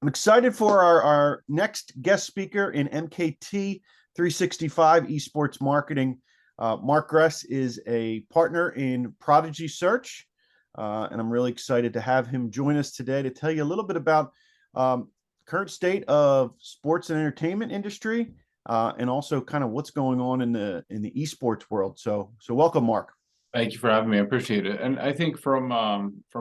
I'm excited for our next guest speaker in MKT 365 eSports marketing. Mark Gress is a partner in Prodigy Search, and I'm really excited to have him join us today to tell you a little bit about current state of sports and entertainment industry, and also kind of what's going on in the esports world. So welcome, Mark. Thank you for having me. I appreciate it. And I think from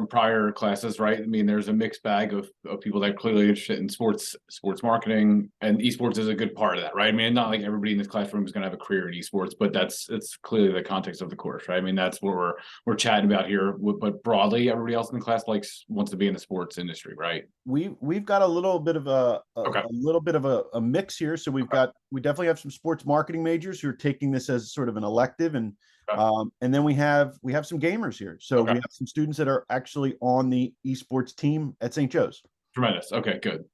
prior classes, right? I mean, there's a mixed bag of people that are clearly interested in sports marketing, and esports is a good part of that, right? I mean, not like everybody in this classroom is going to have a career in esports, but it's clearly the context of the course, right? I mean, that's what we're chatting about here. But broadly, everybody else in the class wants to be in the sports industry, right? We've got a little bit of a Okay. little bit of a mix here. So we definitely have some sports marketing majors who are taking this as sort of an elective, and then we have some gamers here. So Okay. we have some students that are actually on the esports team at St. Joe's. Tremendous. Okay, good.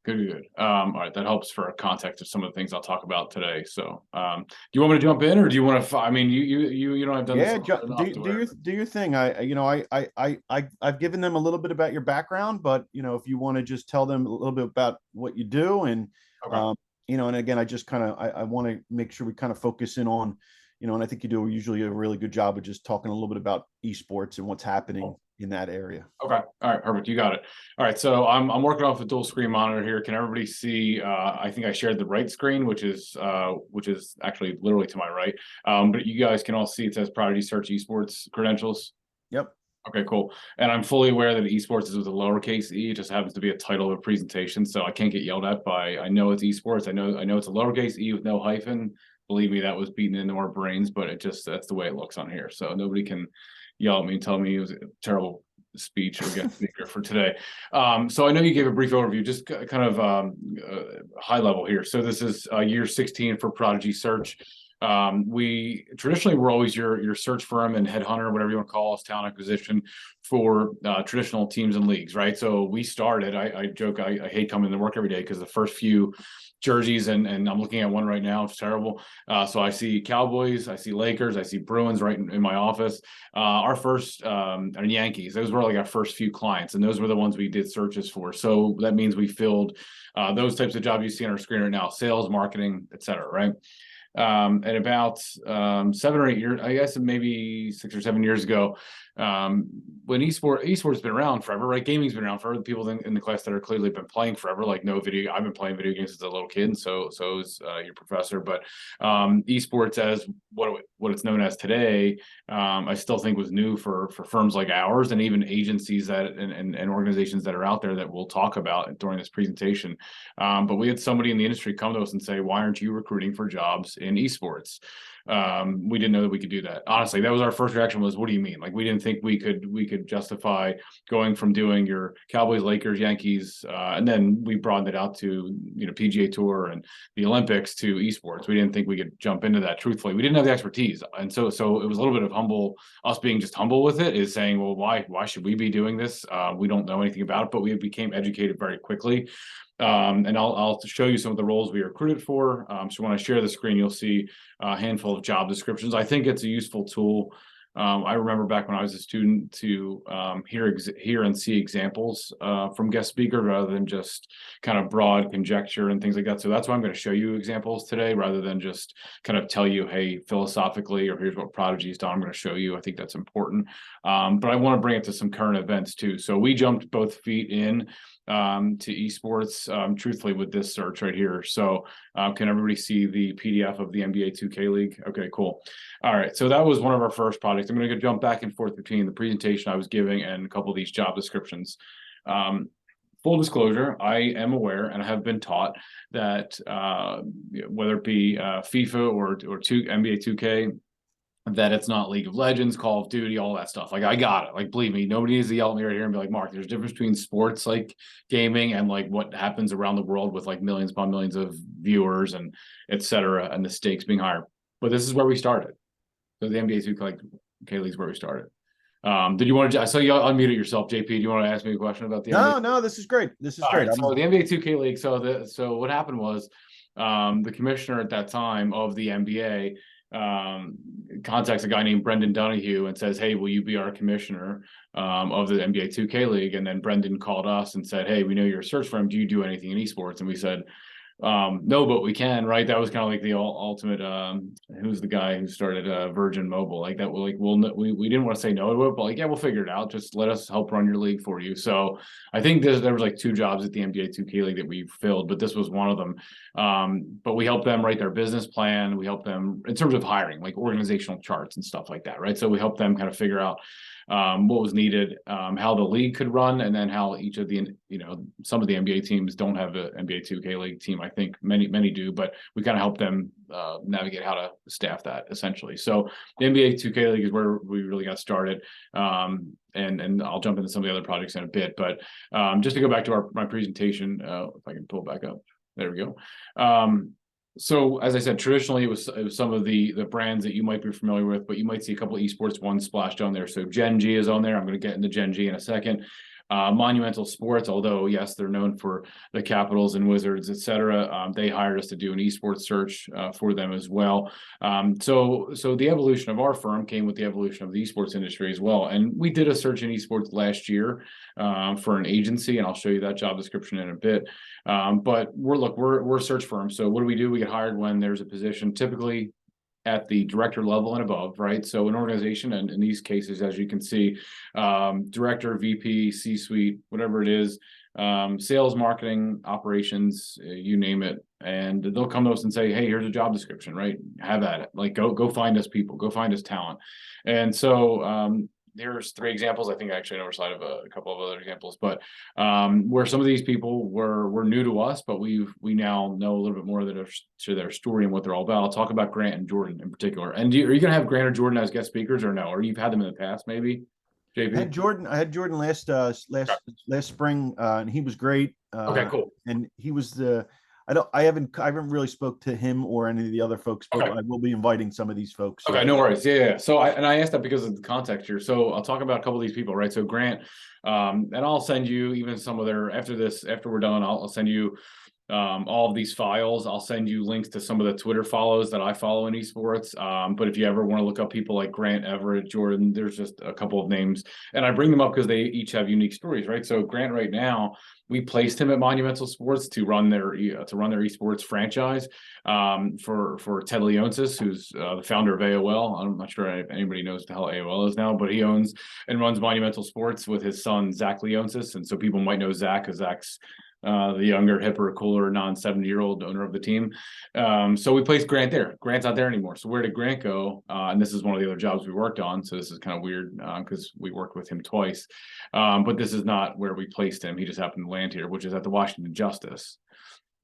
All right, that helps for a context of some of the things I'll talk about today. So, do you want me to jump in, or do you want to? I mean, you know, I've done this enough Do your thing. I've given them a little bit about your background, but if you want to just tell them a little bit about what you do, and Okay. and again, I want to make sure we kind of focus in on, and I think you do usually a really good job of just talking a little bit about esports and what's happening in that area. Okay. All right. Perfect. You got it. All right. So I'm working off a dual screen monitor here. Can everybody see? I think I shared the right screen, which is actually literally to my right. But you guys can all see it says Prodigy Search eSports credentials. Yep. Okay, cool. And I'm fully aware that esports is with a lowercase e. It just happens to be a title of a presentation, so I can't get yelled at by. I know it's esports. I know it's a lowercase e with no hyphen. Believe me, that was beaten into our brains, but that's the way it looks on here. So nobody can yell at me and tell me it was a terrible speech or guest speaker for today. So I know you gave a brief overview, just kind of high level here. So this is year 16 for Prodigy Search. We traditionally were always your search firm and headhunter, whatever you want to call us, talent acquisition for traditional teams and leagues, right? So we started. I joke I hate coming to work every day because the first few jerseys, and I'm looking at one right now. It's terrible. So I see Cowboys, I see Lakers, I see Bruins right in my office. Our first and Yankees. Those were like our first few clients, and those were the ones we did searches for. So that means we filled those types of jobs you see on our screen right now: sales, marketing, etc. Right? And about 7 or 8 years, I guess maybe 6 or 7 years ago, when esports has been around forever, right? Gaming's been around forever. The people in the class that are clearly been playing forever, like I've been playing video games as a little kid, and so is your professor. But esports, as what it's known as today, I still think was new for firms like ours, and even agencies and organizations that are out there that we'll talk about during this presentation. But we had somebody in the industry come to us and say, "Why aren't you recruiting for jobs in esports?" We didn't know that we could do that. Honestly, that was our first reaction was, what do you mean? Like, we didn't think we could justify going from doing your Cowboys, Lakers, Yankees, and then we broadened it out to, PGA Tour and the Olympics to esports. We didn't think we could jump into that. Truthfully, we didn't have the expertise. And so it was a little bit of us being just humble with it, is saying, well, why should we be doing this? We don't know anything about it, but we became educated very quickly. And I'll show you some of the roles we recruited for. So when I share the screen, you'll see a handful of job descriptions. I think it's a useful tool. I remember back when I was a student to hear and see examples from guest speakers rather than just kind of broad conjecture and things like that. So that's why I'm going to show you examples today rather than just kind of tell you, hey, philosophically, or here's what Prodigy's done. I'm going to show you. I think that's important. But I want to bring it to some current events too. So we jumped both feet in to esports, truthfully, with this search right here. So can everybody see the PDF of the NBA 2K League? Okay, cool. All right, so that was one of our first projects. I'm going to jump back and forth between the presentation I was giving and a couple of these job descriptions. Full disclosure, I am aware and I have been taught that whether it be FIFA or NBA 2K, that it's not League of Legends, Call of Duty, all that stuff. Like, I got it. Like, believe me, nobody needs to yell at me right here and be like, Mark, there's a difference between sports like gaming and like what happens around the world with like millions upon millions of viewers and etc. and the stakes being higher. But this is where we started. So the NBA 2K League is where we started. Did you want to? I saw you unmuted yourself, JP. Do you want to ask me a question about the NBA? No, this is great. This is great. Right, so the NBA 2K League. So what happened was, the commissioner at that time of the NBA contacts a guy named Brendan Donahue and says, "Hey, will you be our commissioner of the NBA 2K League?" And then Brendan called us and said, "Hey, we know you're a search firm. Do you do anything in esports?" And we said, no, but we can, right? That was kind of like the ultimate, who's the guy who started Virgin Mobile, like that. We didn't want to say no to it, but like, yeah, we'll figure it out. Just let us help run your league for you. So I think there was like 2 jobs at the NBA 2K League that we filled, but this was one of them. But we helped them write their business plan. We helped them in terms of hiring, like organizational charts and stuff like that, right? So we helped them kind of figure out what was needed, how the league could run, and then how each of the, some of the NBA teams don't have an NBA 2K League team. I think many do, but we kind of help them navigate how to staff that essentially. So the NBA 2K League is where we really got started. And I'll jump into some of the other projects in a bit, but just to go back to my presentation, if I can pull it back up, there we go. So as I said, traditionally it was some of the brands that you might be familiar with, but you might see a couple of esports ones splashed on there. So Gen G is on there. I'm going to get into Gen G in a second. Monumental Sports, although yes, they're known for the Capitals and Wizards, etc. They hired us to do an esports search for them as well. So the evolution of our firm came with the evolution of the esports industry as well. And we did a search in esports last year for an agency, and I'll show you that job description in a bit. But we're a search firm. So what do? We get hired when there's a position, typically at the director level and above, right? So an organization, and in these cases, as you can see, director, VP, C-suite, whatever it is, sales, marketing, operations, you name it, and they'll come to us and say, "Hey, here's a job description, right? Have at it. Like, go find us people, go find us talent." And so here's 3 examples. I think I actually oversight of a couple of other examples, but where some of these people were new to us, but we now know a little bit more to their story and what they're all about. I'll talk about Grant and Jordan in particular. And are you going to have Grant or Jordan as guest speakers, or no? Or you've had them in the past, maybe? JP? I had Jordan last spring, and he was great. Okay, cool. And he was I haven't really spoke to him or any of the other folks, but I will be inviting some of these folks. Okay, no worries. Yeah. So I asked that because of the context here. So I'll talk about a couple of these people, right? So Grant, and I'll send you even some of their, after we're done, I'll send you all of these files. I'll send you links to some of the Twitter follows that I follow in esports. But if you ever want to look up people like Grant, Everett, Jordan, there's just a couple of names, and I bring them up because they each have unique stories, right? So Grant, right now, we placed him at Monumental Sports to run their esports franchise for Ted Leonsis, who's the founder of AOL. I'm not sure if anybody knows what the hell AOL is now, but he owns and runs Monumental Sports with his son Zach Leonsis, and so people might know Zach because Zach's the younger, hipper, cooler, non-70-year-old owner of the team. So we placed Grant there. Grant's not there anymore. So where did Grant go? And this is one of the other jobs we worked on. So this is kind of weird because we worked with him twice. But this is not where we placed him. He just happened to land here, which is at the Washington Justice.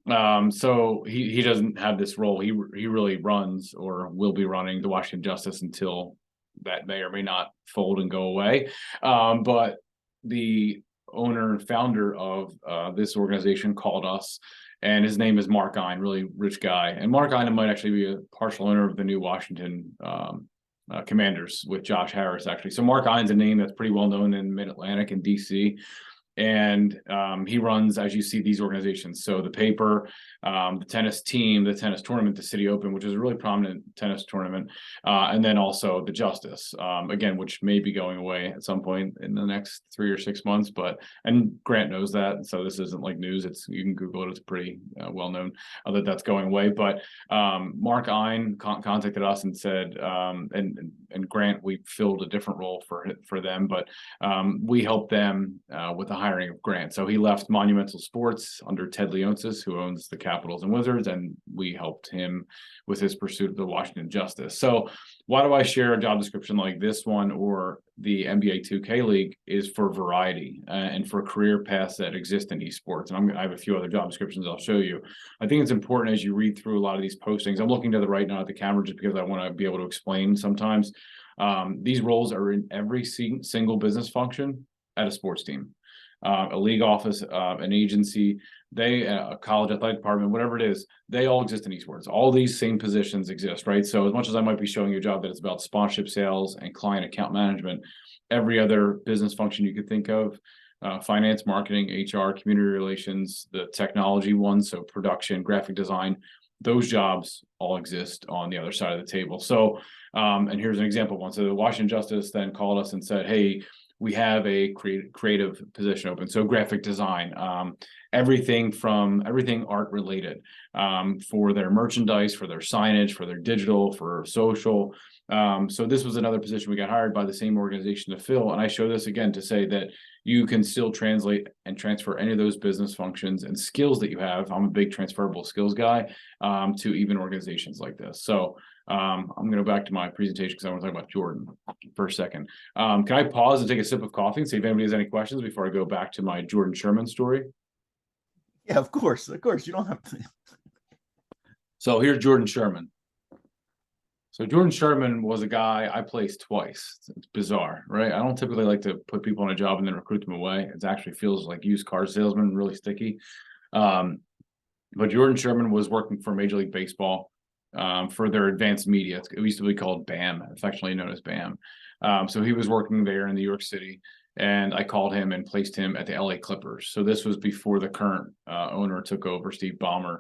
So he doesn't have this role. He really runs, or will be running, the Washington Justice until that may or may not fold and go away. But the owner and founder of this organization called us, and his name is Mark Ein, really rich guy. And Mark Ein might actually be a partial owner of the new Washington Commanders with Josh Harris, actually. So Mark Ein's a name that's pretty well known in Mid-Atlantic and DC. And he runs, as you see, these organizations. So the paper, the tennis team, the tennis tournament, the City Open, which is a really prominent tennis tournament, and then also the Justice, again, which may be going away at some point in the next 3 or 6 months. And Grant knows that, so this isn't like news. You can Google it. It's pretty well known that that's going away. But Mark Ein contacted us and said, and Grant, we filled a different role for them, but we helped them with the hiring of Grant. So he left Monumental Sports under Ted Leonsis, who owns the Capitals and Wizards, and we helped him with his pursuit of the Washington Justice. So why do I share a job description like this one or the NBA 2K League? Is for variety and for career paths that exist in esports. And I have a few other job descriptions I'll show you. I think it's important as you read through a lot of these postings. I'm looking to the right now at the camera just because I want to be able to explain sometimes. These roles are in every single business function at a sports team. A league office, an agency, a college athletic department, whatever it is, they all exist in esports. All these same positions exist, right? So as much as I might be showing you a job that is about sponsorship, sales, and client account management, every other business function you could think of, finance, marketing, HR, community relations, the technology ones, so production, graphic design, those jobs all exist on the other side of the table. So, and here's an example of one. So the Washington Justice then called us and said, hey, we have a creative position open. So graphic design, everything art related, for their merchandise, for their signage, for their digital, for social. So this was another position we got hired by the same organization to fill. And I show this again to say that you can still translate and transfer any of those business functions and skills that you have. I'm a big transferable skills guy, to even organizations like this. So I'm going to go back to my presentation because I want to talk about Jordan for a second. Can I pause and take a sip of coffee and see if anybody has any questions before I go back to my Jordan Sherman story? Yeah, of course. Of course. You don't have to. So here's Jordan Sherman. So Jordan Sherman was a guy I placed twice. It's bizarre, right? I don't typically like to put people on a job and then recruit them away. It actually feels like used car salesman, really sticky. But Jordan Sherman was working for Major League Baseball, for their advanced media. It used to be called BAM, affectionately known as BAM. So he was working there in New York City, and I called him and placed him at the LA Clippers. So this was before the current owner took over, Steve Ballmer.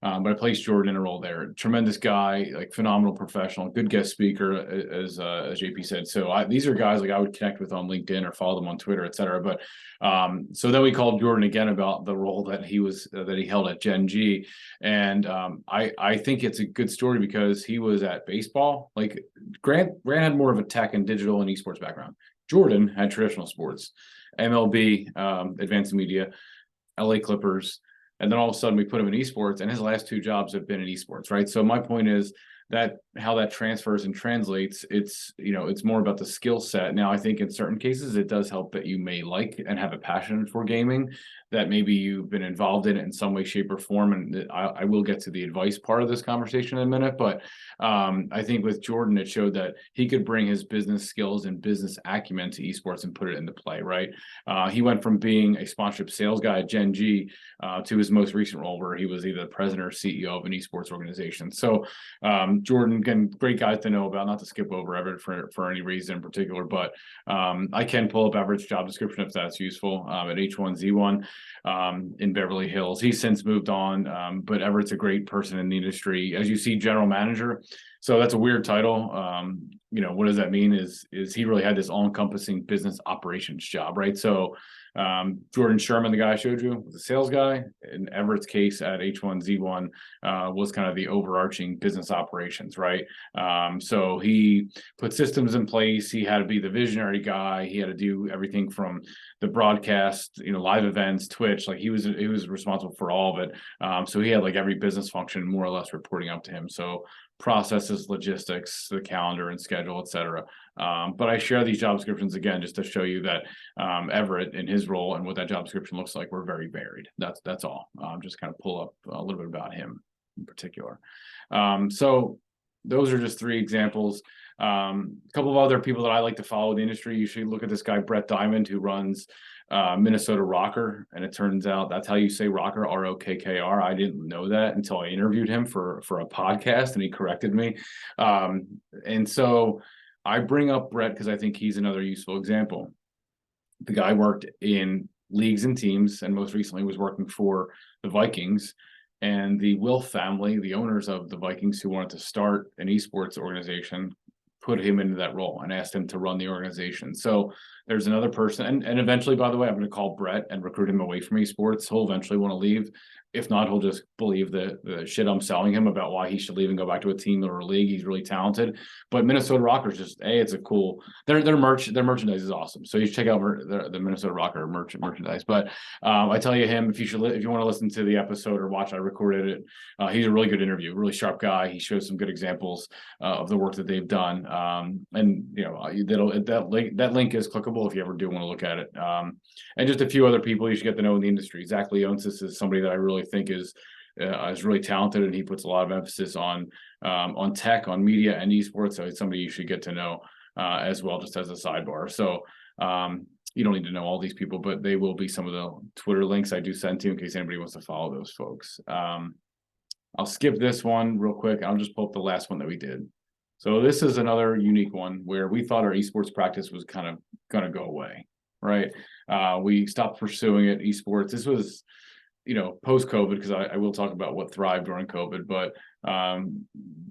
But I placed Jordan in a role there. Tremendous guy, like phenomenal professional, good guest speaker, as JP said. So these are guys like I would connect with on LinkedIn or follow them on Twitter, et cetera. But so then we called Jordan again about the role that he held at Gen G, and I think it's a good story because he was at baseball. Like Grant had more of a tech and digital and esports background. Jordan had traditional sports, MLB, advanced media, LA Clippers. And then all of a sudden we put him in esports, and his last two jobs have been in esports, right? So my point is that how that transfers and translates, it's more about the skill set. Now, I think in certain cases it does help that you may like and have a passion for gaming, that maybe you've been involved in it in some way, shape, or form. And I will get to the advice part of this conversation in a minute, but I think with Jordan, it showed that he could bring his business skills and business acumen to esports and put it into play, right? He went from being a sponsorship sales guy at Gen G to his most recent role where he was either the president or CEO of an esports organization. So Jordan, again, great guys to know about, not to skip over Everett for any reason in particular, but I can pull up Everett's job description if that's useful, at H1Z1 in Beverly Hills. He's since moved on, but Everett's a great person in the industry. As you see, general manager. So that's a weird title. What does that mean is he really had this all-encompassing business operations job, right? So Jordan Sherman, the guy I showed you, was a sales guy. In Everett's case at H1Z1 was kind of the overarching business operations, right? So he put systems in place. He had to be the visionary guy. He had to do everything from the broadcast, live events, Twitch. Like he was responsible for all of it. So he had like every business function more or less reporting up to him. So processes, logistics, the calendar and schedule, et cetera. But I share these job descriptions again just to show you that Everett in his role and what that job description looks like, we're very varied. That's all. Just kind of pull up a little bit about him in particular. So those are just three examples. A couple of other people that I like to follow in the industry. You should look at this guy, Brett Diamond, who runs Minnesota Rocker, and it turns out that's how you say Rocker, Rokkr. I didn't know that until I interviewed him for a podcast, and he corrected me. And so I bring up Brett because I think he's another useful example. The guy worked in leagues and teams, and most recently was working for the Vikings. And the Wilf family, the owners of the Vikings who wanted to start an esports organization, put him into that role and asked him to run the organization. So there's another person, and eventually, by the way, I'm going to call Brett and recruit him away from esports. He'll eventually want to leave. If not, he'll just believe the shit I'm selling him about why he should leave and go back to a team or a league. He's really talented. But Minnesota Rockers just, it's a cool, their merchandise is awesome. So you should check out the Minnesota Rocker merchandise. But I tell you if you want to listen to the episode or watch, I recorded it. He's a really good interview, really sharp guy. He shows some good examples of the work that they've done. And that link is clickable if you ever do want to look at it. And just a few other people you should get to know in the industry. Zach Leonsis is somebody that I really think is really talented, and he puts a lot of emphasis on tech, on media, and esports. So it's somebody you should get to know as well, just as a sidebar. So you don't need to know all these people, but they will be some of the Twitter links I do send to you in case anybody wants to follow those folks. I'll skip this one real quick. I'll just pull up the last one that we did. So this is another unique one where we thought our esports practice was kind of going to go away, right? We stopped pursuing it. Esports. This was, post COVID, because I will talk about what thrived during COVID, but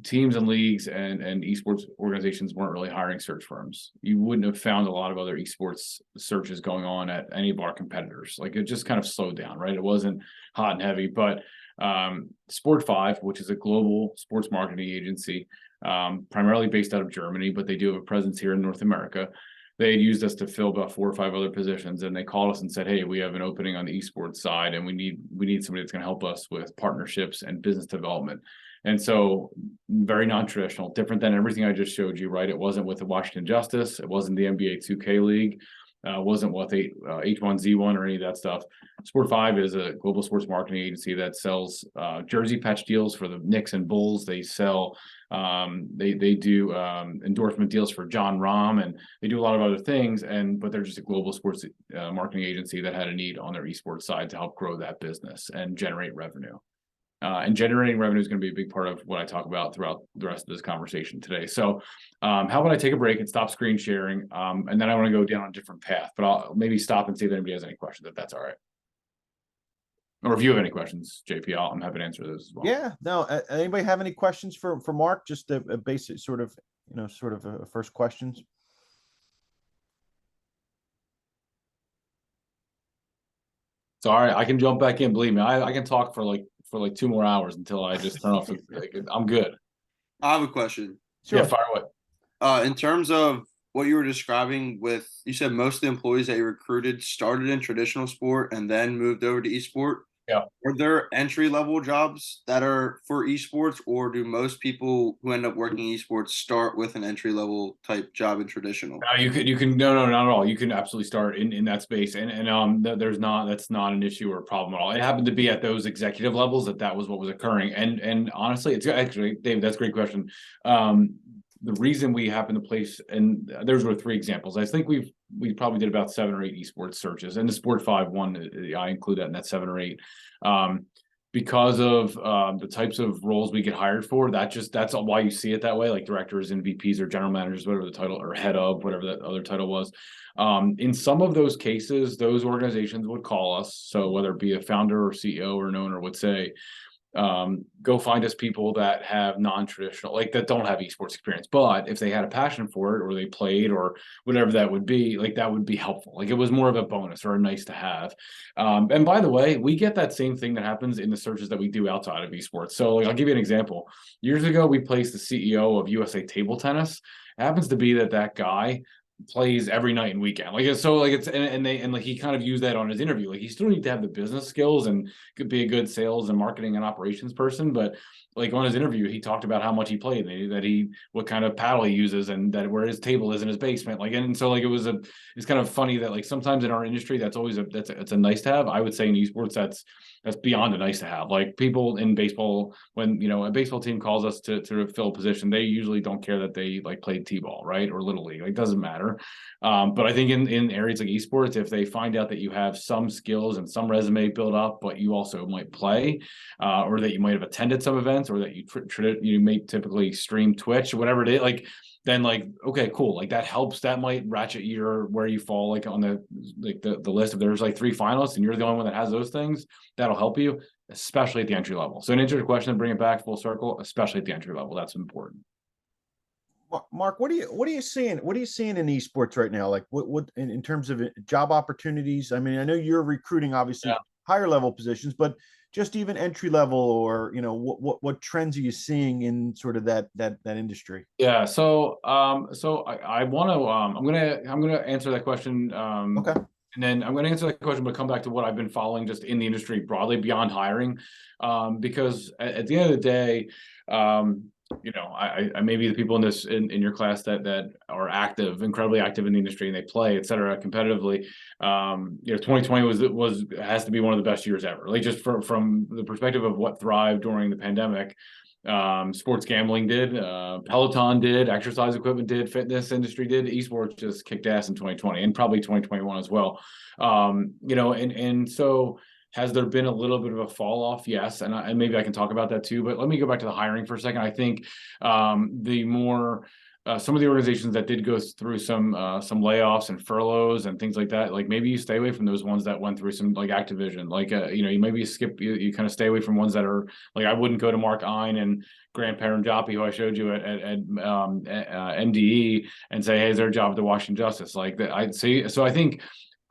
teams and leagues and esports organizations weren't really hiring search firms. You wouldn't have found a lot of other esports searches going on at any of our competitors. Like, it just kind of slowed down, right? It wasn't hot and heavy, but Sport5, which is a global sports marketing agency, primarily based out of Germany, but they do have a presence here in North America. They had used us to fill about 4 or 5 other positions, and they called us and said, "Hey, we have an opening on the esports side, and we need somebody that's going to help us with partnerships and business development." And so, very non-traditional, different than everything I just showed you, right? It wasn't with the Washington Justice, it wasn't the NBA 2K League, wasn't with H1Z1 or any of that stuff. Sport5 is a global sports marketing agency that sells jersey patch deals for the Knicks and Bulls. They sell they do endorsement deals for John Rahm, and they do a lot of other things, but they're just a global sports marketing agency that had a need on their esports side to help grow that business and generate revenue. And generating revenue is going to be a big part of what I talk about throughout the rest of this conversation today. So how about I take a break and stop screen sharing, and then I want to go down a different path, but I'll maybe stop and see if anybody has any questions, if that's all right. Or if you have any questions, JP, I'm happy to answer those as well. Yeah, no. Anybody have any questions for Mark? Just a basic sort of first questions. Sorry, I can jump back in. Believe me, I can talk for like 2 more hours until I just turn off. I'm good. I have a question. Sure. Yeah, fire away. In terms of what you were describing you said most of the employees that you recruited started in traditional sport and then moved over to esport. Yeah. Are there entry-level jobs that are for esports, or do most people who end up working esports start with an entry-level type job in traditional? You can no, not at all. You can absolutely start in that space, and that's not an issue or a problem at all. It happened to be at those executive levels that was what was occurring, and honestly, it's actually, Dave, that's a great question. The reason we happen to place, and those were 3 examples. I think we probably did about 7 or 8 esports searches, and the Sport5 one, I include that in that 7 or 8. Because of the types of roles we get hired for, that's why you see it that way, like directors and VPs or general managers, whatever the title, or head of, whatever that other title was. In some of those cases, those organizations would call us. So whether it be a founder or CEO or an owner would say, go find us people that have non-traditional, like that don't have esports experience, but if they had a passion for it or they played or whatever that would be, like that would be helpful. Like it was more of a bonus or a nice to have. And by the way, we get that same thing that happens in the searches that we do outside of esports. So like, I'll give you an example. Years ago, we placed the CEO of USA Table Tennis. It happens to be that guy plays every night and weekend, like so, like it's and like he kind of used that on his interview. Like, you still need to have the business skills and could be a good sales and marketing and operations person, but like on his interview, he talked about how much he played, what kind of paddle he uses, and that where his table is in his basement. Like, and so like it's kind of funny that like sometimes in our industry that's a nice to have. I would say in esports that's beyond a nice to have. Like people in baseball, when a baseball team calls us to fill a position, they usually don't care that they like played t-ball, right, or little league. Like, doesn't matter. But I think in areas like esports, if they find out that you have some skills and some resume built up, but you also might play, or that you might have attended some events, or that you may typically stream Twitch or whatever it is, like, then like, okay, cool. Like that helps. That might ratchet where you fall, like on the list. If there's like 3 finalists and you're the only one that has those things, that'll help you, especially at the entry level. So, an answer to your question, bring it back full circle, especially at the entry level, that's important. Mark, what are you seeing? What are you seeing in esports right now? Like what in terms of job opportunities? I mean, I know you're recruiting obviously higher level positions, but just even entry level, or what trends are you seeing in sort of that industry? Yeah, so I want to I'm gonna answer that question. Okay. And then I'm going to answer that question, but come back to what I've been following just in the industry broadly beyond hiring, because at the end of the day, I may be the people in your class that are incredibly active in the industry, and they play, et cetera, competitively. 2020 has to be one of the best years ever. Like, just from the perspective of what thrived during the pandemic. Sports gambling did, Peloton did, exercise equipment did, fitness industry did, esports just kicked ass in 2020 and probably 2021 as well. And so has there been a little bit of a fall off? Yes. And maybe I can talk about that too, but let me go back to the hiring for a second. I think the more some of the organizations that did go through some layoffs and furloughs and things like that, like maybe you stay away from those ones that went through some like Activision, like you know, you maybe you kind of stay away from ones that are like, I wouldn't go to Mark Ein and Grant Paranjapi, who I showed you at NDE, and say, hey, is their job at the Washington Justice? Like that, I'd say. So I think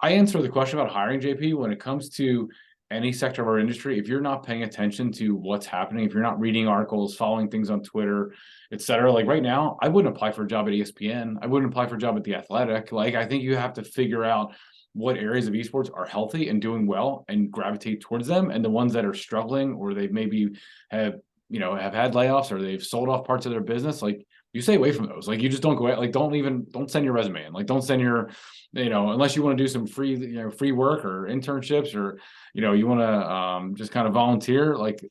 I answer the question about hiring, JP, when it comes to any sector of our industry. If you're not paying attention to what's happening, if you're not reading articles, following things on Twitter, et cetera, like right now, I wouldn't apply for a job at ESPN. I wouldn't apply for a job at The Athletic. Like, I think you have to figure out what areas of esports are healthy and doing well and gravitate towards them. And the ones that are struggling, or they maybe have had layoffs, or they've sold off parts of their business, like, you stay away from those. Like, you just don't go out, like, don't send your resume in. Like, don't send your, unless you want to do some free work or internships, or, you want to just kind of volunteer, like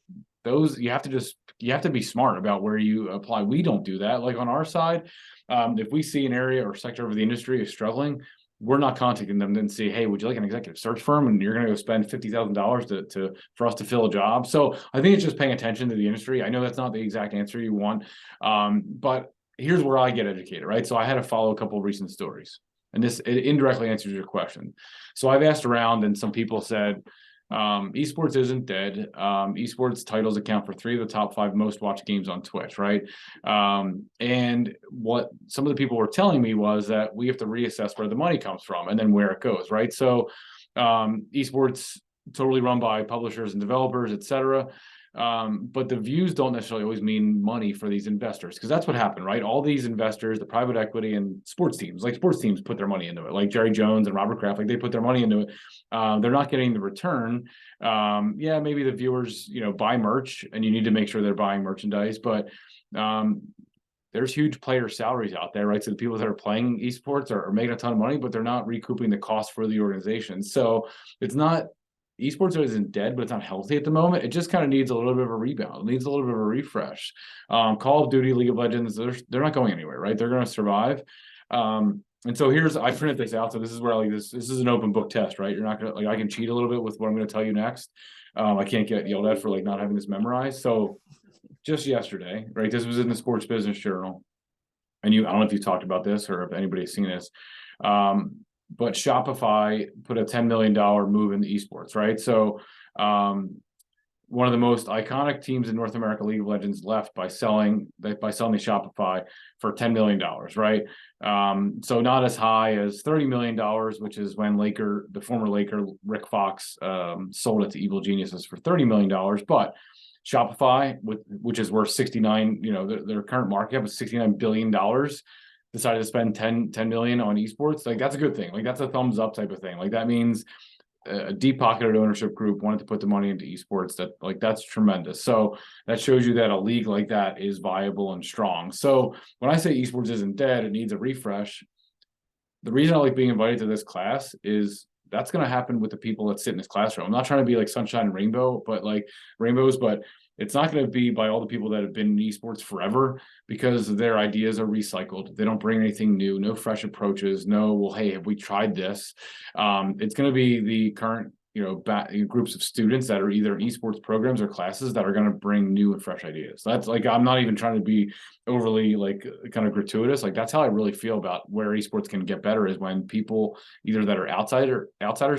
those, you have to be smart about where you apply. We don't do that. Like on our side, if we see an area or sector of the industry is struggling, we're not contacting them and say, hey, would you like an executive search firm? And you're going to go spend $50,000 for us to fill a job. So I think it's just paying attention to the industry. I know that's not the exact answer you want, but here's where I get educated, right? So I had to follow a couple of recent stories, and it indirectly answers your question. So I've asked around, and some people said, esports isn't dead. Esports titles account for 3 of the top 5 most watched games on Twitch, right? And what some of the people were telling me was that we have to reassess where the money comes from and then where it goes, right? So esports totally run by publishers and developers, et cetera. But the views don't necessarily always mean money for these investors, because that's what happened, right? All these investors, the private equity and sports teams put their money into it, like Jerry Jones and Robert Kraft, like they put their money into it. They're not getting the return. Yeah, maybe the viewers, buy merch, and you need to make sure they're buying merchandise, but there's huge player salaries out there, right? So the people that are playing esports are making a ton of money, but they're not recouping the cost for the organization. So it's not, esports isn't dead, but it's not healthy at the moment. It just kind of needs a little bit of a rebound. It needs a little bit of a refresh. Call of Duty, League of Legends, they're not going anywhere, right? They're going to survive. And so I printed this out. So this is where this is an open book test, right? You're not going to, I can cheat a little bit with what I'm going to tell you next. I can't get yelled at for not having this memorized. So just yesterday, right? This was in the Sports Business Journal. And I don't know if you talked about this or if anybody's seen this. But Shopify put a $10 million move in the esports, right? So one of the most iconic teams in North America, League of Legends, left by selling to Shopify for $10 million, right? So not as high as $30 million, which is when the former Laker, Rick Fox, sold it to Evil Geniuses for $30 million. But Shopify, which is worth 69, their current market cap is $69 billion, decided to spend 10 million on esports. Like, that's a good thing. Like, that's a thumbs up type of thing. Like, that means a deep pocketed ownership group wanted to put the money into esports. That's tremendous. So that shows you that a league like that is viable and strong. So when I say esports isn't dead, it needs a refresh. The reason I like being invited to this class is that's going to happen with the people that sit in this classroom. I'm not trying to be like sunshine and rainbows, but it's not going to be by all the people that have been in esports forever, because their ideas are recycled. They don't bring anything new, no fresh approaches, no, well, hey, have we tried this? It's going to be the current, groups of students that are either in esports programs or classes that are going to bring new and fresh ideas. That's I'm not even trying to be overly kind of gratuitous. That's how I really feel about where esports can get better, is when people either that are outsiders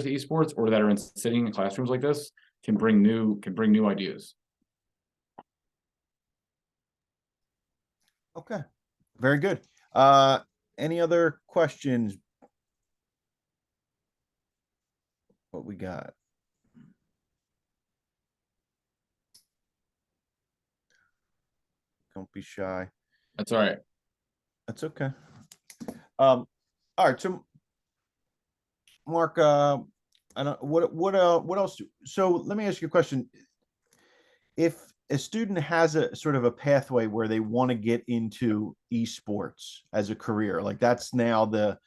to esports or that are sitting in classrooms like this can bring new ideas. Okay, very good. Any other questions? What we got? Don't be shy. That's all right. That's okay. All right. So, Mark, I don't what else? So let me ask you a question. If a student has a sort of a pathway where they want to get into esports as a career, like that's now the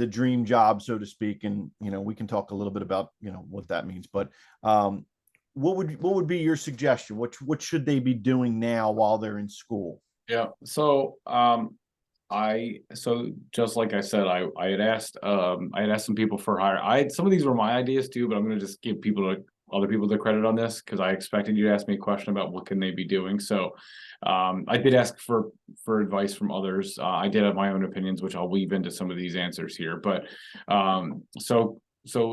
dream job, so to speak, and we can talk a little bit about what that means, but what would be your suggestion? What should they be doing now while they're in school? Yeah, so just like I said, I had asked some people for hire. Some of these were my ideas too, but I'm going to just give people other people the credit on this because I expected you to ask me a question about what can they be doing. So I did ask for advice from others. I did have my own opinions, which I'll weave into some of these answers here. But so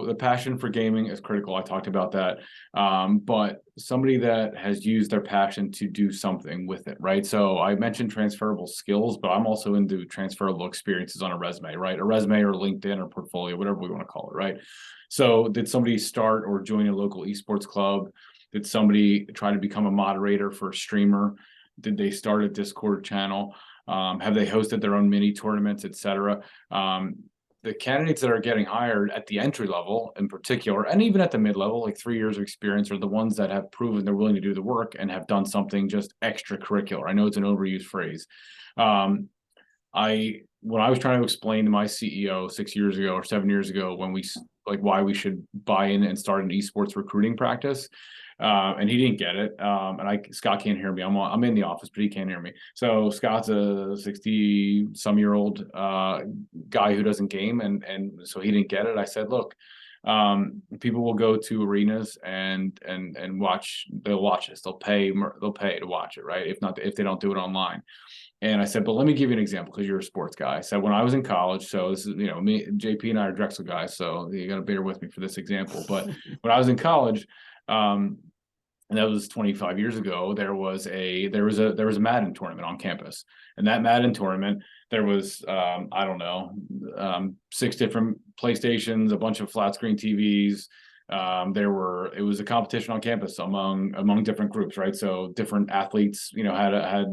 the passion for gaming is critical. I talked about that. But somebody that has used their passion to do something with it, right? So I mentioned transferable skills, but I'm also into transferable experiences on a resume, right? A resume or LinkedIn or portfolio, whatever we want to call it, right? So did somebody start or join a local esports club? Did somebody try to become a moderator for a streamer? Did they start a Discord channel? Have they hosted their own mini tournaments, etc.? The candidates that are getting hired at the entry level in particular, and even at the mid-level, like 3 years of experience, are the ones that have proven they're willing to do the work and have done something just extracurricular. I know it's an overused phrase. When I was trying to explain to my CEO 6 years ago or 7 years ago when why we should buy in and start an esports recruiting practice, and he didn't get it. And Scott can't hear me. I'm in the office, but he can't hear me. So Scott's a 60-some-year-old guy who doesn't game, and so he didn't get it. I said, look, people will go to arenas and watch. They'll watch this. They'll pay to watch it, right? If they don't do it online. And I said, but let me give you an example because you're a sports guy. I said, when I was in college, so this is, me, JP and I are Drexel guys, so you got to bear with me for this example. But when I was in college, and that was 25 years ago, there was a Madden tournament on campus. And that Madden tournament, there was, I don't know, 6 different PlayStations, a bunch of flat screen TVs. It was a competition on campus among different groups, right? So different athletes, they had a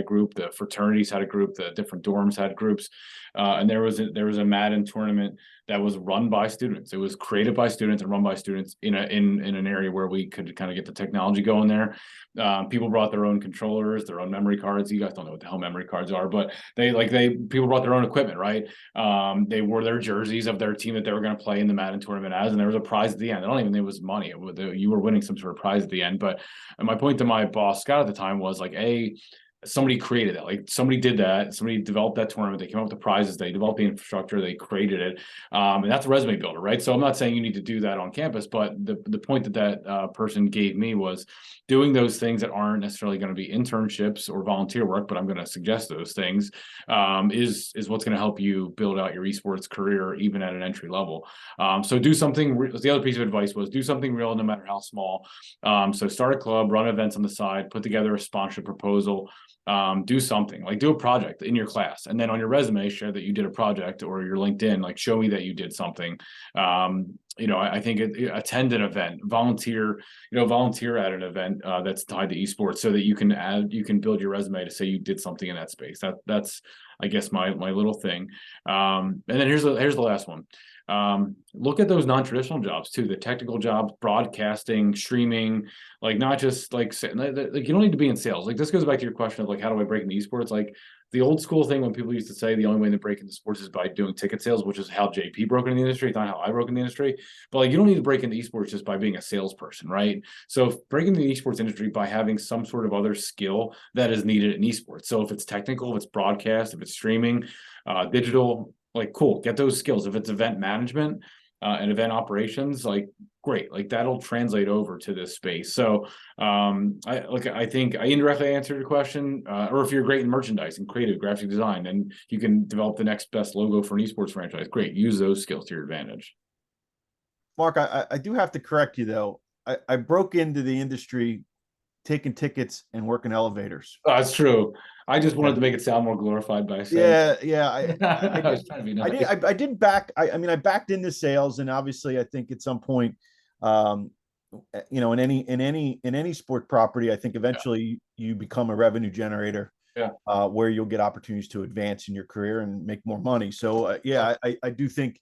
group, the fraternities had a group, the different dorms had groups. And there was a Madden tournament that was run by students. It was created by students and run by students in an area where we could kind of get the technology going there. People brought their own controllers, their own memory cards. You guys don't know what the hell memory cards are, but people brought their own equipment, right? They wore their jerseys of their team that they were going to play in the Madden tournament as, and there was a prize at the end. I don't even think it was money. You were winning some sort of prize at the end. But my point to my boss, Scott, at the time was somebody created that. Like somebody did that. Somebody developed that tournament. They came up with the prizes. They developed the infrastructure. They created it. And that's a resume builder, right? So I'm not saying you need to do that on campus, but the point that person gave me was doing those things that aren't necessarily going to be internships or volunteer work, but I'm going to suggest those things, is what's going to help you build out your esports career, even at an entry level. So do something. The other piece of advice was do something real, no matter how small. So start a club, run events on the side, put together a sponsorship proposal. Do something, like do a project in your class, and then on your resume share that you did a project, or your LinkedIn, like show me that you did something. I think attend an event, volunteer at an event that's tied to esports, so that you can build your resume to say you did something in that space. That's I guess my little thing. And then here's the last one. Look at those non-traditional jobs too, the technical jobs, broadcasting, streaming, like not just like you don't need to be in sales. Like this goes back to your question of like, how do I break into esports? Like the old school thing when people used to say the only way to break into sports is by doing ticket sales, which is how JP broke into the industry. It's not how I broke into the industry. But like you don't need to break into esports just by being a salesperson, right? So break into the esports industry by having some sort of other skill that is needed in esports. So if it's technical, if it's broadcast, if it's streaming, digital, like cool, get those skills. If it's event management and event operations, like great, like that'll translate over to this space. So I think I indirectly answered your question. Or if you're great in merchandising, creative, graphic design, and you can develop the next best logo for an esports franchise, great, use those skills to your advantage. Mark, I do have to correct you though. I broke into the industry taking tickets and working elevators. That's true. I just wanted to make it sound more glorified by Yeah, saying. yeah. I was trying to be nice. I did back. I mean, I backed into sales, and obviously, I think at some point, in any sport property, I think eventually you become a revenue generator. Yeah. Where you'll get opportunities to advance in your career and make more money. So I do think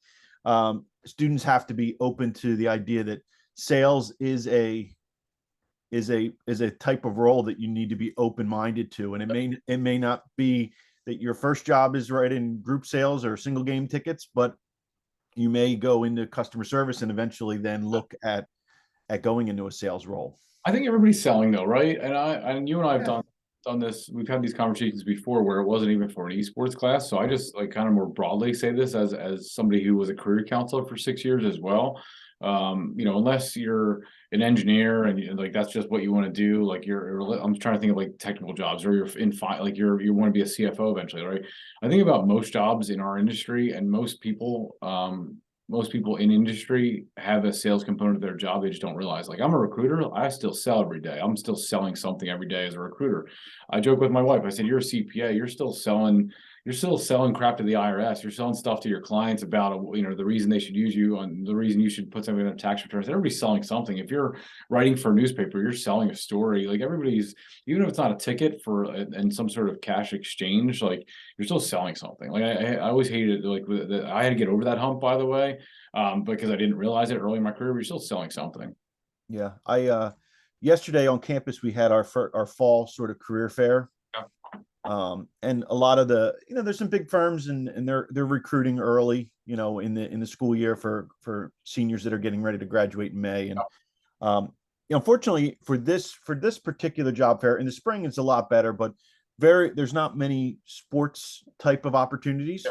students have to be open to the idea that sales is a type of role that you need to be open-minded to, and it may not be that your first job is right in group sales or single game tickets, but you may go into customer service and eventually then look at going into a sales role. I think everybody's selling though, right? And you and I have done this. We've had these conversations before where it wasn't even for an esports class. So I just like kind of more broadly say this as somebody who was a career counselor for 6 years as well. Unless you're an engineer and like that's just what you want to do, like I'm trying to think of like technical jobs, or you're like you want to be a CFO eventually, right? I think about most jobs in our industry, and most people in industry have a sales component of their job. They just don't realize. Like, I'm a recruiter, I still sell every day. I'm still selling something every day as a recruiter. I joke with my wife, I said, you're a CPA, you're still selling crap to the IRS. You're selling stuff to your clients about, the reason they should use you, and the reason you should put something in their tax returns. Everybody's selling something. If you're writing for a newspaper, you're selling a story. Like, everybody's, even if it's not a ticket and some sort of cash exchange, like, you're still selling something. Like, I always hated, like, I had to get over that hump, by the way, because I didn't realize it early in my career. But you're still selling something. Yeah. Yesterday on campus, we had our fall sort of career fair. And a lot of there's some big firms and they're recruiting early, in the school year for seniors that are getting ready to graduate in May. And unfortunately for this particular job fair in the spring, it's a lot better, but there's not many sports type of opportunities,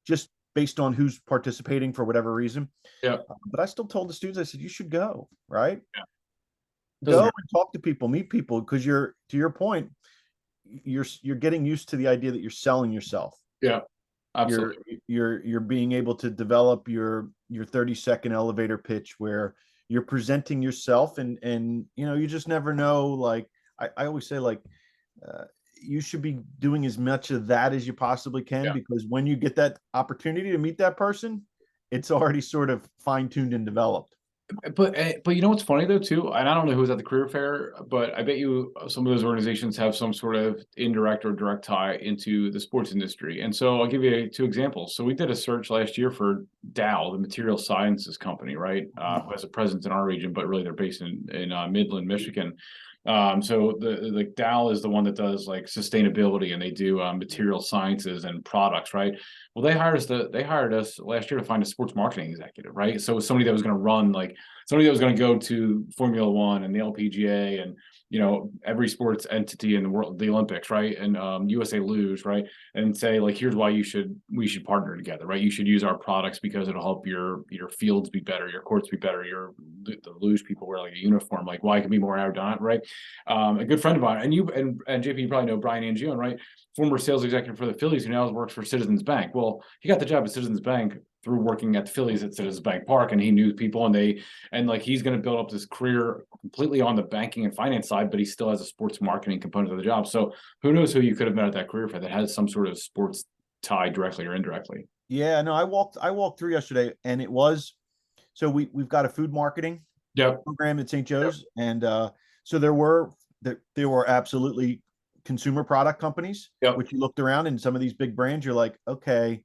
just based on who's participating for whatever reason. Yeah. But I still told the students, I said, you should go, right? Yeah. Go and talk to people, meet people, because to your point, you're getting used to the idea that you're selling yourself. Yeah, absolutely. You're being able to develop your 30-second elevator pitch where you're presenting yourself, and you just never know. Like, I always say, like, you should be doing as much of that as you possibly can, because when you get that opportunity to meet that person, it's already sort of fine-tuned and developed. But you know what's funny though too, and I don't know who was at the career fair, but I bet you some of those organizations have some sort of indirect or direct tie into the sports industry. And so I'll give you two examples. So we did a search last year for Dow, the material sciences company, right? Who has a presence in our region, but really they're based in Midland, Michigan. So the Dow is the one that does like sustainability, and they do material sciences and products, right? Well, they hired us last year to find a sports marketing executive, right? So it was somebody that was going to run, like, somebody that was going to go to Formula One and the LPGA and every sports entity in the world, the Olympics, right, and USA Luge, right, and say, like, here's why we should partner together, right? You should use our products because it'll help your fields be better, your courts be better, the luge people wear like a uniform, like, why it can be more aerodynamic, right? A good friend of mine, and JP, you probably know Brian Angione, right? Former sales executive for the Phillies, who now works for Citizens Bank. Well, he got the job at Citizens Bank through working at the Phillies at Citizens Bank Park, and he knew people, and like, he's going to build up this career completely on the banking and finance side, but he still has a sports marketing component of the job. So who knows who you could have met at that career fair that has some sort of sports tie directly or indirectly. Yeah, no, I walked through yesterday, and it was, so we've got a food marketing program at St. Joe's, and so there were absolutely consumer product companies, which you looked around, and some of these big brands, you're like, okay,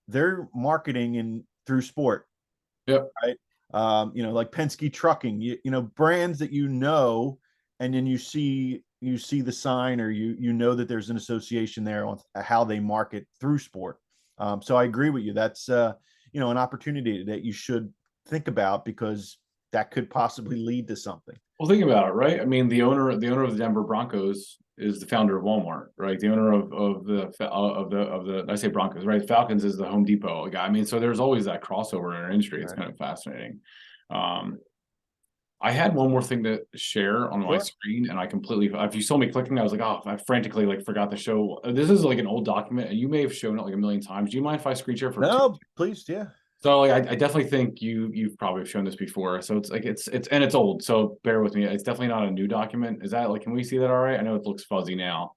they're marketing through sport. Right. Like Penske Trucking, brands that, and then you see the sign, or that there's an association there on how they market through sport. So I agree with you. That's an opportunity that you should think about, because that could possibly lead to something. Well, think about it, right? I mean, the owner of the Denver Broncos is the founder of Walmart, right? The owner of the I say Broncos, right? Falcons is the Home Depot guy. I mean, so there's always that crossover in our industry. It's kind of fascinating. I had one more thing to share on my screen, and I completely, if you saw me clicking, I was like, oh, I frantically forgot to show. This is like an old document, and you may have shown it like a million times. Do you mind if I screen share for? No, please, yeah. So I definitely think you've probably shown this before. So it's like it's old. So bear with me. It's definitely not a new document. Is that like, can we see that all right? I know it looks fuzzy now.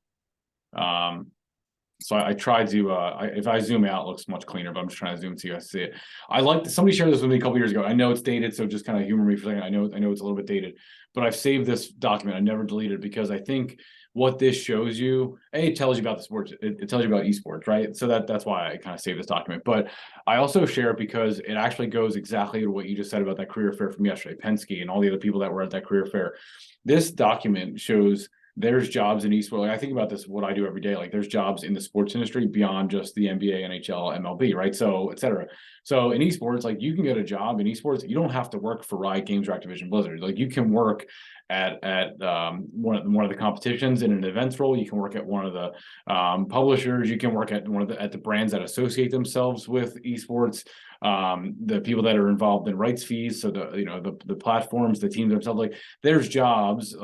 So I tried to if I zoom out, it looks much cleaner, but I'm just trying to zoom so you guys see it. Somebody shared this with me a couple years ago. I know it's dated, so just kind of humor me for a second. I know it's a little bit dated, but I've saved this document. I never deleted it, because I think what this shows you, it tells you about the sports, it tells you about esports, right? So that's why I kind of saved this document. But I also share it because it actually goes exactly to what you just said about that career fair from yesterday, Penske and all the other people that were at that career fair. This document shows there's jobs in esports. Like, I think about this, what I do every day. Like, there's jobs in the sports industry beyond just the NBA, NHL, MLB, right? So, et cetera. So in esports, like, you can get a job in esports. You don't have to work for Riot Games or Activision Blizzard. Like, you can work at one of the competitions in an events role. You can work at one of the publishers. You can work at the brands that associate themselves with esports. the people that are involved in rights fees. So the platforms, the teams themselves, like there's jobs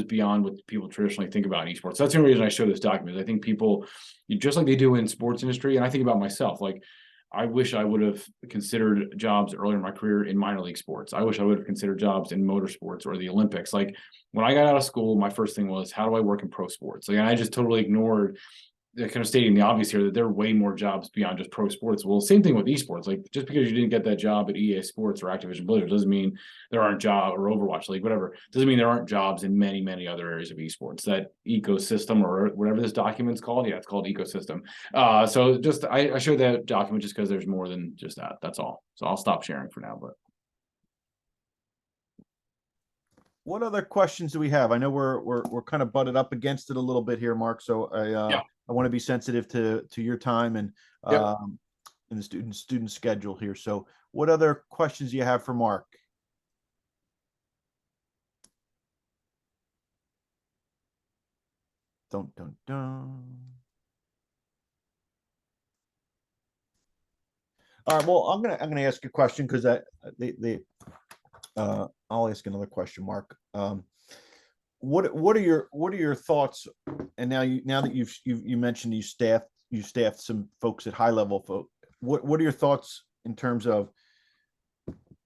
beyond what people traditionally think about in esports. So that's the only reason I show this document. I think people, just like they do in sports industry, and I think about myself, like I wish I would have considered jobs earlier in my career in minor league sports. I wish I would have considered jobs in motorsports or the Olympics. Like when I got out of school, my first thing was, how do I work in pro sports? Like, I just totally ignored, kind of stating the obvious here, that there are way more jobs beyond just pro sports. Well, same thing with esports. Like just because you didn't get that job at EA Sports or Activision Blizzard doesn't mean there aren't jobs, or Overwatch League, whatever, doesn't mean there aren't jobs in many, many other areas of esports. That ecosystem, or whatever this document's called, yeah, it's called ecosystem. So just I showed that document just because there's more than just that. That's all. So I'll stop sharing for now. But what other questions do we have? I know we're kind of butted up against it a little bit here, Mark. So I want to be sensitive to your time and Yep. and the student schedule here. So what other questions do you have for Mark? Dun, dun, dun. All right. Well, I'm gonna ask a question because I'll ask another question, Mark. What are your thoughts? And now that you mentioned you staffed some folks at high level folk. What are your thoughts in terms of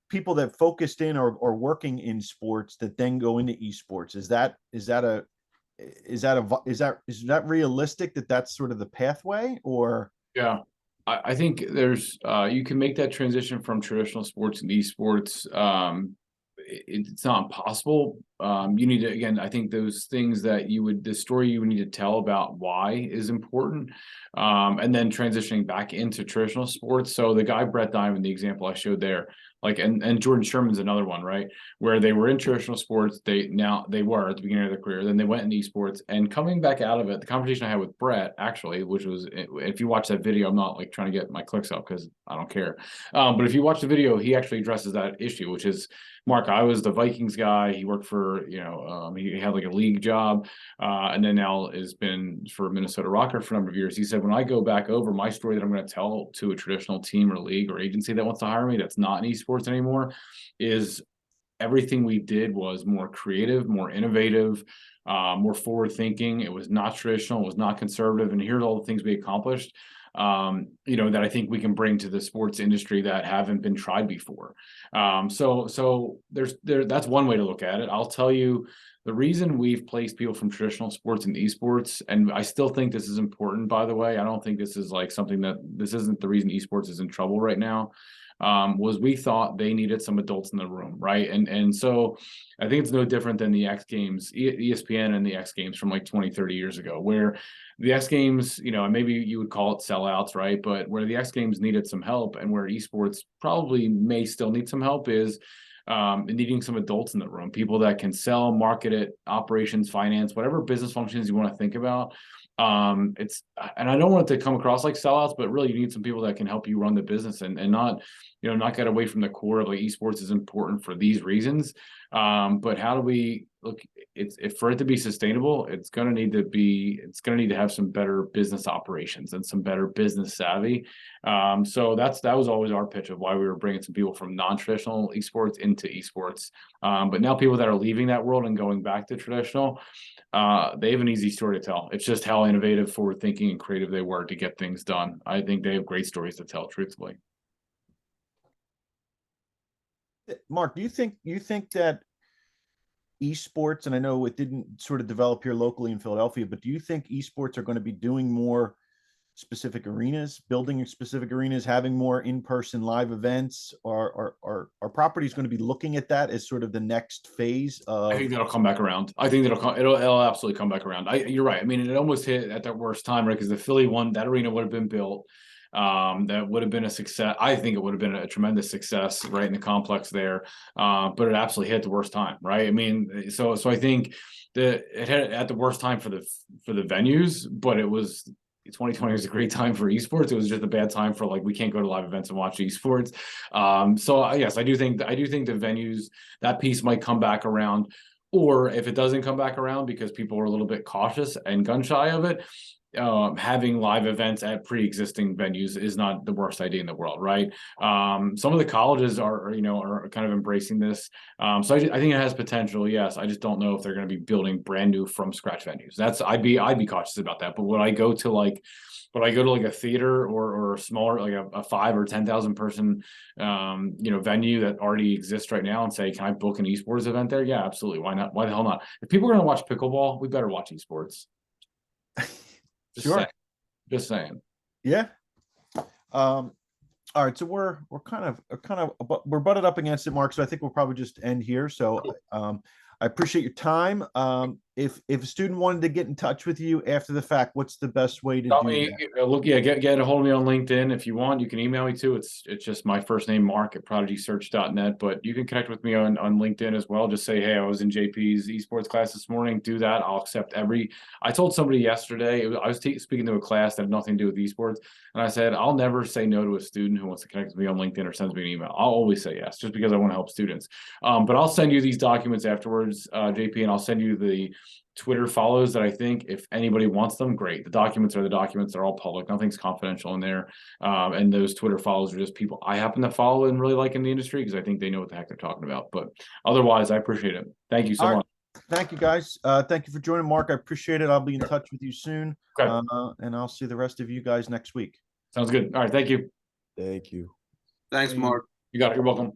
people that focused in or working in sports that then go into esports? Is that realistic that that's sort of the pathway, or? yeah, I think there's you can make that transition from traditional sports and esports. It's not impossible. You need to, again, I think those things that the story you would need to tell about why is important. And then transitioning back into traditional sports. So the guy, Brett Diamond, the example I showed there, like, and Jordan Sherman's another one, right? Where they were in traditional sports, they were at the beginning of their career, then they went in esports, and coming back out of it, the conversation I had with Brett, actually, which was, if you watch that video, I'm not like trying to get my clicks up because I don't care. But if you watch the video, he actually addresses that issue, which is, Mark, I was the Vikings guy. He worked for, he had like a league job, and then now has been for Minnesota Rocker for a number of years. He said, when I go back over, my story that I'm going to tell to a traditional team or league or agency that wants to hire me, that's not in esports anymore, is everything we did was more creative, more innovative, more forward thinking. It was not traditional, it was not conservative. And here's all the things we accomplished, that I think we can bring to the sports industry that haven't been tried before. So that's one way to look at it. I'll tell you, the reason we've placed people from traditional sports and esports, and I still think this is important, by the way, I don't think this is like this isn't the reason esports is in trouble right now, was we thought they needed some adults in the room, right? And so I think it's no different than the X Games, ESPN and the X Games from like 20, 30 years ago, where the X Games, maybe you would call it sellouts, right? But where the X Games needed some help, and where esports probably may still need some help, is needing some adults in the room, people that can sell, market it, operations, finance, whatever business functions you want to think about. And I don't want it to come across like sellouts, but really you need some people that can help you run the business and not, not get away from the core of like esports is important for these reasons. But how do we look, if for it to be sustainable, it's going to need to have some better business operations and some better business savvy. So that was always our pitch of why we were bringing some people from non-traditional esports into esports. But now people that are leaving that world and going back to traditional, they have an easy story to tell. It's just how innovative, forward thinking, and creative they were to get things done. I think they have great stories to tell, truthfully. Mark, do you think that esports, and I know it didn't sort of develop here locally in Philadelphia, but do you think esports are going to be doing more specific arenas, building specific arenas, having more in-person live events, or are properties going to be looking at that as sort of the next phase of? I think that'll come back around. I think it'll absolutely come back around. You're right. I mean, it almost hit at the worst time, right? Because the Philly one, that arena would have been built. That would have been a success. I think it would have been a tremendous success, right, in the complex there. But it absolutely hit the worst time, right? I mean, so I think it hit at the worst time for the venues, but it was 2020 was a great time for esports. It was just a bad time for, like, we can't go to live events and watch esports. So yes, I do think the venues, that piece might come back around. Or if it doesn't come back around because people are a little bit cautious and gun shy of it, having live events at pre-existing venues is not the worst idea in the world, right? Some of the colleges are kind of embracing this. So I think it has potential. Yes, I just don't know if they're going to be building brand new from scratch venues. I'd be cautious about that. But would I go to like a theater or a smaller, like a 5 or 10,000 person venue that already exists right now and say, can I book an esports event there? Yeah, absolutely. Why not? Why the hell not? If people are going to watch pickleball, we better watch esports. Just Sure. saying. Just saying. Yeah. All right. So we're we're butted up against it, Mark. So I think we'll probably just end here. So I appreciate your time. If a student wanted to get in touch with you after the fact, what's the best way to do that? Get a hold of me on LinkedIn if you want. You can email me too. It's just my first name, Mark at prodigysearch.net. But you can connect with me on LinkedIn as well. Just say, hey, I was in JP's esports class this morning. Do that. I'll accept I told somebody yesterday, I was speaking to a class that had nothing to do with esports. And I said, I'll never say no to a student who wants to connect with me on LinkedIn or sends me an email. I'll always say yes, just because I want to help students. But I'll send you these documents afterwards, JP, and I'll send you the Twitter follows that I think if anybody wants them, great. The documents are the documents. They're all public. Nothing's confidential in there. And those Twitter follows are just people I happen to follow and really like in the industry because I think they know what the heck they're talking about. But otherwise, I appreciate it. Thank you so much. Thank you, guys. Thank you for joining, Mark. I appreciate it. I'll be in touch with you soon. Okay. And I'll see the rest of you guys next week. Sounds good. All right. Thank you. Thank you. Thanks, Mark. You got it. You're welcome.